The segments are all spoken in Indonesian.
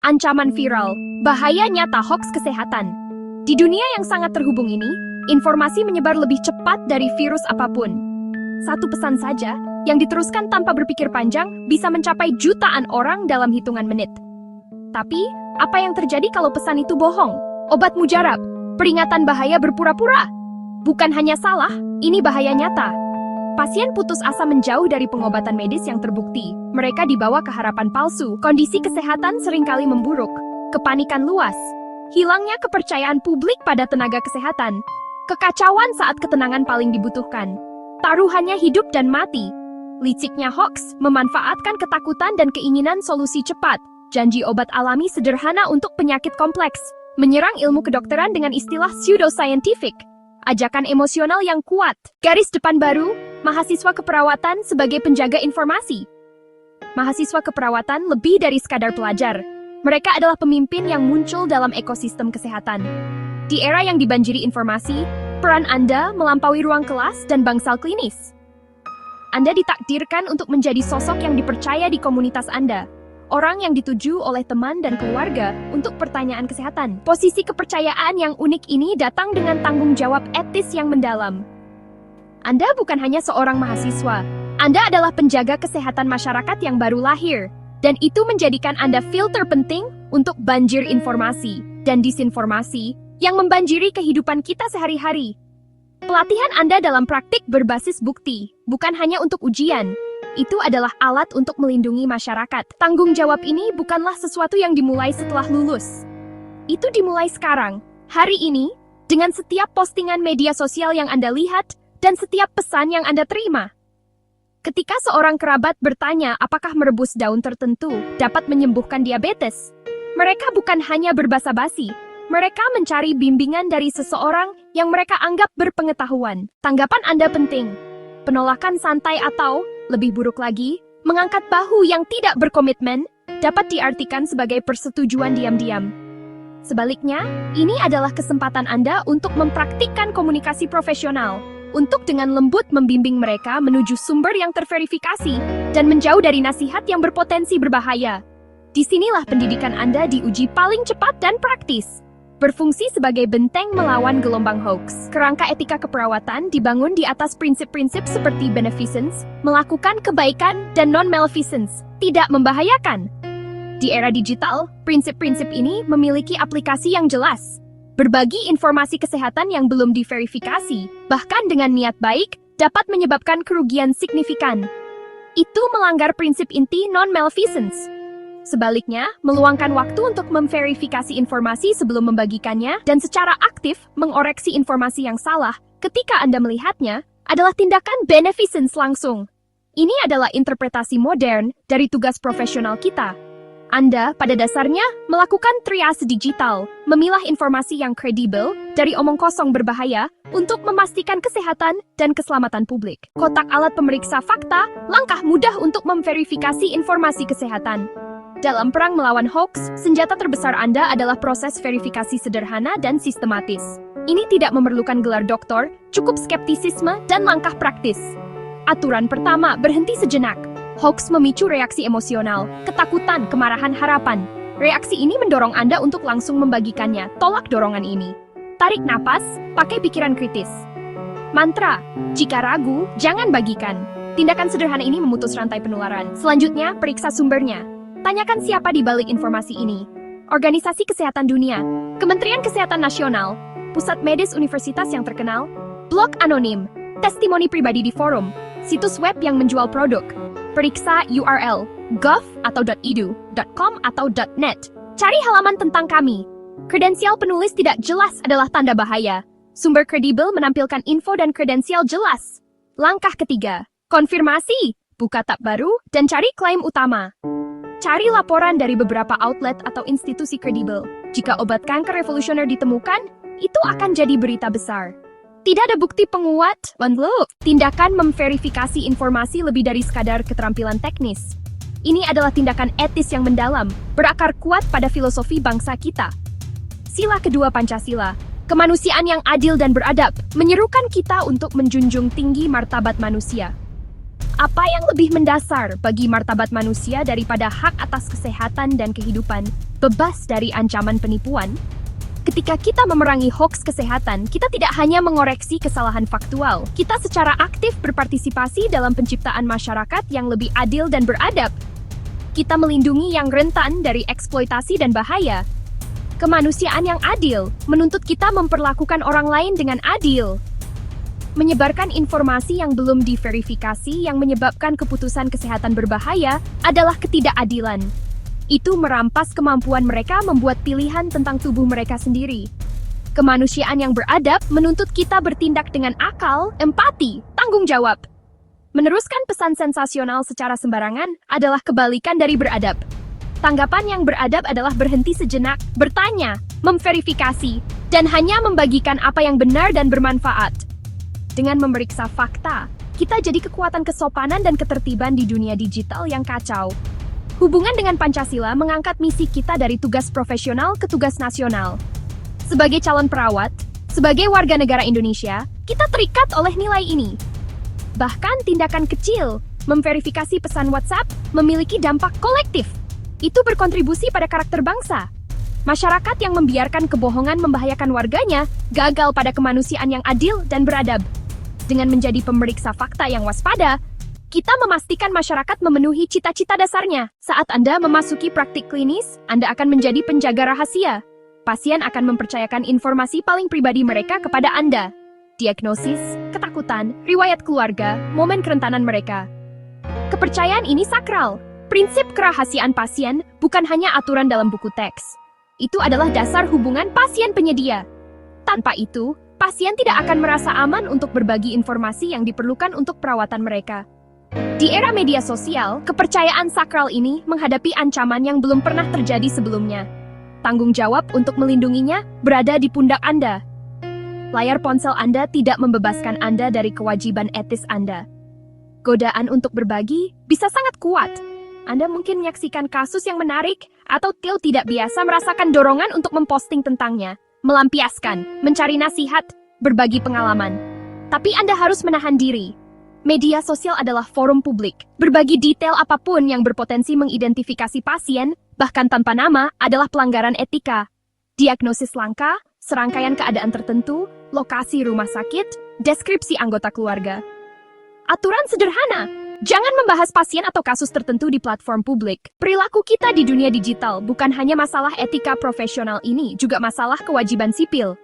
Ancaman viral, bahaya nyata hoaks kesehatan. Di dunia yang sangat terhubung ini, informasi menyebar lebih cepat dari virus apapun. Satu pesan saja, yang diteruskan tanpa berpikir panjang, bisa mencapai jutaan orang dalam hitungan menit. Tapi, apa yang terjadi kalau pesan itu bohong? Obat mujarab, peringatan bahaya berpura-pura. Bukan hanya salah, ini bahaya nyata. Pasien putus asa menjauh dari pengobatan medis yang terbukti. Mereka dibawa ke harapan palsu. Kondisi kesehatan seringkali memburuk. Kepanikan luas. Hilangnya kepercayaan publik pada tenaga kesehatan. Kekacauan saat ketenangan paling dibutuhkan. Taruhannya hidup dan mati. Liciknya hoaks memanfaatkan ketakutan dan keinginan solusi cepat. Janji obat alami sederhana untuk penyakit kompleks. Menyerang ilmu kedokteran dengan istilah pseudoscientific. Ajakan emosional yang kuat. Garis depan baru, mahasiswa keperawatan sebagai penjaga informasi. Mahasiswa keperawatan lebih dari sekadar pelajar. Mereka adalah pemimpin yang muncul dalam ekosistem kesehatan. Di era yang dibanjiri informasi, peran Anda melampaui ruang kelas dan bangsal klinis. Anda ditakdirkan untuk menjadi sosok yang dipercaya di komunitas Anda. Orang yang dituju oleh teman dan keluarga untuk pertanyaan kesehatan. Posisi kepercayaan yang unik ini datang dengan tanggung jawab etis yang mendalam. Anda bukan hanya seorang mahasiswa. Anda adalah penjaga kesehatan masyarakat yang baru lahir. Dan itu menjadikan Anda filter penting untuk banjir informasi dan disinformasi yang membanjiri kehidupan kita sehari-hari. Pelatihan Anda dalam praktik berbasis bukti, bukan hanya untuk ujian. Itu adalah alat untuk melindungi masyarakat. Tanggung jawab ini bukanlah sesuatu yang dimulai setelah lulus. Itu dimulai sekarang, hari ini, dengan setiap postingan media sosial yang Anda lihat dan setiap pesan yang Anda terima. Ketika seorang kerabat bertanya apakah merebus daun tertentu dapat menyembuhkan diabetes, mereka bukan hanya berbasa-basi. Mereka mencari bimbingan dari seseorang yang mereka anggap berpengetahuan. Tanggapan Anda penting. Penolakan santai atau, lebih buruk lagi, mengangkat bahu yang tidak berkomitmen dapat diartikan sebagai persetujuan diam-diam. Sebaliknya, ini adalah kesempatan Anda untuk mempraktikkan komunikasi profesional, untuk dengan lembut membimbing mereka menuju sumber yang terverifikasi dan menjauh dari nasihat yang berpotensi berbahaya. Disinilah pendidikan Anda diuji paling cepat dan praktis. Berfungsi sebagai benteng melawan gelombang hoax. Kerangka etika keperawatan dibangun di atas prinsip-prinsip seperti beneficence, melakukan kebaikan, dan non-maleficence, tidak membahayakan. Di era digital, prinsip-prinsip ini memiliki aplikasi yang jelas. Berbagi informasi kesehatan yang belum diverifikasi, bahkan dengan niat baik, dapat menyebabkan kerugian signifikan. Itu melanggar prinsip inti non-maleficence. Sebaliknya, meluangkan waktu untuk memverifikasi informasi sebelum membagikannya dan secara aktif mengoreksi informasi yang salah ketika Anda melihatnya adalah tindakan beneficence langsung. Ini adalah interpretasi modern dari tugas profesional kita. Anda, pada dasarnya, melakukan triase digital, memilah informasi yang kredibel dari omong kosong berbahaya untuk memastikan kesehatan dan keselamatan publik. Kotak alat pemeriksa fakta, langkah mudah untuk memverifikasi informasi kesehatan. Dalam perang melawan hoax, senjata terbesar Anda adalah proses verifikasi sederhana dan sistematis. Ini tidak memerlukan gelar doktor, cukup skeptisisme dan langkah praktis. Aturan pertama, berhenti sejenak. Hoax memicu reaksi emosional, ketakutan, kemarahan, harapan. Reaksi ini mendorong Anda untuk langsung membagikannya. Tolak dorongan ini. Tarik napas, pakai pikiran kritis. Mantra, jika ragu, jangan bagikan. Tindakan sederhana ini memutus rantai penularan. Selanjutnya, periksa sumbernya. Tanyakan siapa di balik informasi ini. Organisasi Kesehatan Dunia, Kementerian Kesehatan Nasional, Pusat Medis Universitas yang terkenal, blog anonim, testimoni pribadi di forum, situs web yang menjual produk. Periksa URL, gov atau .edu, .com atau .net. Cari halaman tentang kami. Kredensial penulis tidak jelas adalah tanda bahaya. Sumber kredibel menampilkan info dan kredensial jelas. Langkah ketiga, konfirmasi, buka tab baru, dan cari klaim utama. Cari laporan dari beberapa outlet atau institusi kredibel. Jika obat kanker revolusioner ditemukan, itu akan jadi berita besar. Tidak ada bukti penguat, tindakan memverifikasi informasi lebih dari sekadar keterampilan teknis. Ini adalah tindakan etis yang mendalam, berakar kuat pada filosofi bangsa kita. Sila kedua Pancasila, kemanusiaan yang adil dan beradab, menyerukan kita untuk menjunjung tinggi martabat manusia. Apa yang lebih mendasar bagi martabat manusia daripada hak atas kesehatan dan kehidupan, bebas dari ancaman penipuan? Ketika kita memerangi hoaks kesehatan, kita tidak hanya mengoreksi kesalahan faktual, kita secara aktif berpartisipasi dalam penciptaan masyarakat yang lebih adil dan beradab. Kita melindungi yang rentan dari eksploitasi dan bahaya. Kemanusiaan yang adil menuntut kita memperlakukan orang lain dengan adil. Menyebarkan informasi yang belum diverifikasi yang menyebabkan keputusan kesehatan berbahaya adalah ketidakadilan. Itu merampas kemampuan mereka membuat pilihan tentang tubuh mereka sendiri. Kemanusiaan yang beradab menuntut kita bertindak dengan akal, empati, tanggung jawab. Meneruskan pesan sensasional secara sembarangan adalah kebalikan dari beradab. Tanggapan yang beradab adalah berhenti sejenak, bertanya, memverifikasi, dan hanya membagikan apa yang benar dan bermanfaat. Dengan memeriksa fakta, kita jadi kekuatan kesopanan dan ketertiban di dunia digital yang kacau. Hubungan dengan Pancasila mengangkat misi kita dari tugas profesional ke tugas nasional. Sebagai calon perawat, sebagai warga negara Indonesia, kita terikat oleh nilai ini. Bahkan tindakan kecil, memverifikasi pesan WhatsApp, memiliki dampak kolektif. Itu berkontribusi pada karakter bangsa. Masyarakat yang membiarkan kebohongan membahayakan warganya gagal pada kemanusiaan yang adil dan beradab. Dengan menjadi pemeriksa fakta yang waspada, kita memastikan masyarakat memenuhi cita-cita dasarnya. Saat Anda memasuki praktik klinis, Anda akan menjadi penjaga rahasia. Pasien akan mempercayakan informasi paling pribadi mereka kepada Anda. Diagnosis, ketakutan, riwayat keluarga, momen kerentanan mereka. Kepercayaan ini sakral. Prinsip kerahasiaan pasien bukan hanya aturan dalam buku teks. Itu adalah dasar hubungan pasien-penyedia. Tanpa itu, pasien tidak akan merasa aman untuk berbagi informasi yang diperlukan untuk perawatan mereka. Di era media sosial, kepercayaan sakral ini menghadapi ancaman yang belum pernah terjadi sebelumnya. Tanggung jawab untuk melindunginya berada di pundak Anda. Layar ponsel Anda tidak membebaskan Anda dari kewajiban etis Anda. Godaan untuk berbagi bisa sangat kuat. Anda mungkin menyaksikan kasus yang menarik atau tidak biasa merasakan dorongan untuk memposting tentangnya. Melampiaskan, mencari nasihat, berbagi pengalaman. Tapi Anda harus menahan diri. Media sosial adalah forum publik. Berbagi detail apapun yang berpotensi mengidentifikasi pasien, bahkan tanpa nama, adalah pelanggaran etika. Diagnosis langka, serangkaian keadaan tertentu, lokasi rumah sakit, deskripsi anggota keluarga. Aturan sederhana. Jangan membahas pasien atau kasus tertentu di platform publik. Perilaku kita di dunia digital bukan hanya masalah etika profesional ini, juga masalah kewajiban sipil.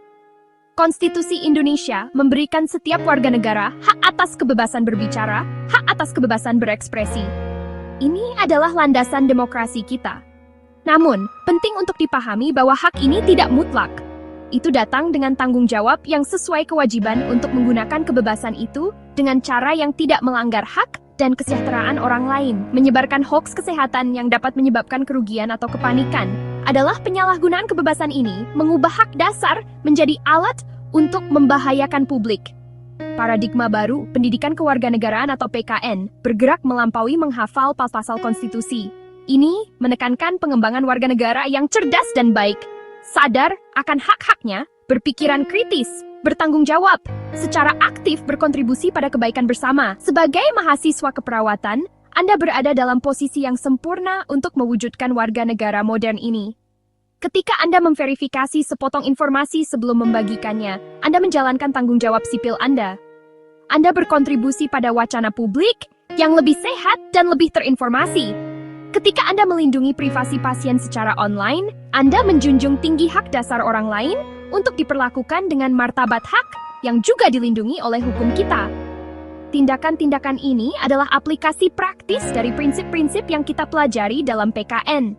Konstitusi Indonesia memberikan setiap warga negara hak atas kebebasan berbicara, hak atas kebebasan berekspresi. Ini adalah landasan demokrasi kita. Namun, penting untuk dipahami bahwa hak ini tidak mutlak. Itu datang dengan tanggung jawab yang sesuai kewajiban untuk menggunakan kebebasan itu dengan cara yang tidak melanggar hak dan kesejahteraan orang lain. Menyebarkan hoaks kesehatan yang dapat menyebabkan kerugian atau kepanikan adalah penyalahgunaan kebebasan ini mengubah hak dasar menjadi alat untuk membahayakan publik. Paradigma baru, pendidikan kewarganegaraan atau PKN, bergerak melampaui menghafal pasal konstitusi. Ini menekankan pengembangan warga negara yang cerdas dan baik, sadar akan hak-haknya, berpikiran kritis, bertanggung jawab, secara aktif berkontribusi pada kebaikan bersama. Sebagai mahasiswa keperawatan, Anda berada dalam posisi yang sempurna untuk mewujudkan warga negara modern ini. Ketika Anda memverifikasi sepotong informasi sebelum membagikannya, Anda menjalankan tanggung jawab sipil Anda. Anda berkontribusi pada wacana publik yang lebih sehat dan lebih terinformasi. Ketika Anda melindungi privasi pasien secara online, Anda menjunjung tinggi hak dasar orang lain untuk diperlakukan dengan martabat hak yang juga dilindungi oleh hukum kita. Tindakan-tindakan ini adalah aplikasi praktis dari prinsip-prinsip yang kita pelajari dalam PKN.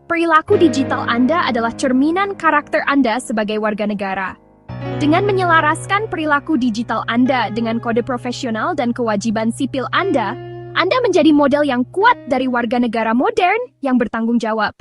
Perilaku digital Anda adalah cerminan karakter Anda sebagai warga negara. Dengan menyelaraskan perilaku digital Anda dengan kode profesional dan kewajiban sipil Anda menjadi model yang kuat dari warga negara modern yang bertanggung jawab.